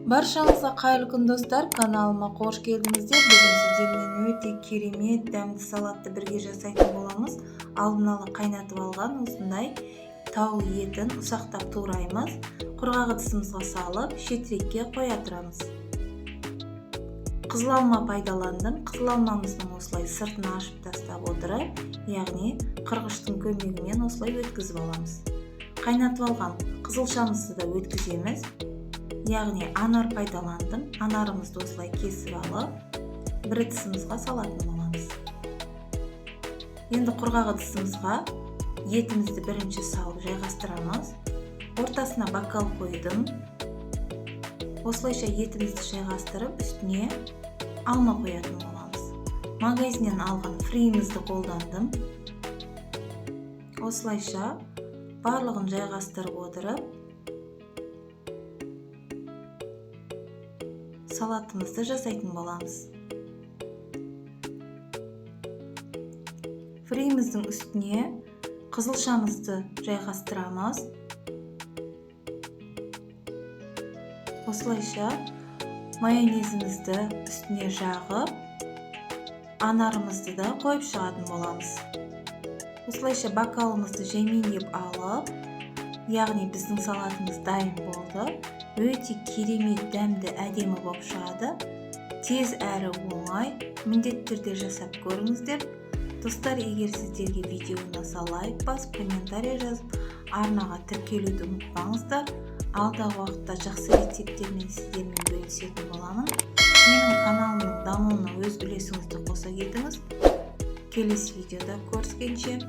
Баршаңызға қайырлы күн достар, каналыма қош келдіңіздер. Бүгін сіздермен өте керемет дәмді салатты бірге жасайтын боламыз. Алдын ала қайнатып алған осындай тауық етін ұсақтап тураймыз. Құрғақ ыдысымызға салып, шетірекке қоя тұрамыз. Қызыл алма пайдаландым. Қызыл алмамыздың осылай сыртын ашып тастап отырып, яғни қырғыштың көмегімен осылай өткізіп аламыз. Қайнатып алған қызылшамызды да өткіземіз. Яғни анар пайдаландым. Анарымызды осылай кесіп алып, бір ыдысымызға салатын боламыз. Енді құрғақ ыдысымызға етімізді бірінші салып жайғастырамыз. Ортасына бокал қойдым. Осылайша етімізді жайғастырып, үстіне алма қоятын боламыз. Магазиннен алған фримізді қолдандым. Осылайша барлығын жайғастырып отырып, салатымызды жасайтын боламыз. Фриміздің үстіне қызылшамызды жайғастырамыз. Осылайша майонезімізді үстіне жағып, анарымызды да қойып шығатын боламыз. Осылайша бокалымызды жаймендеп алып, яғни біздің салатымыз дайын болды. Өте керемет дәмді әдемі болып шығады. Тез әрі оңай, міндетті түрде жасап көріңіздер. Достар, егер сіздерге видео ұнаса лайк басып, комментарий жазып, арнаға тіркелуді ұмытпаңыздар. Алдағы уақытта жақсы рецепттермен сіздермен бөлісетін боламын. Менің каналымның дамуына өз үлесіңізді қоса кетіңіз. Келесі видеода көріскенше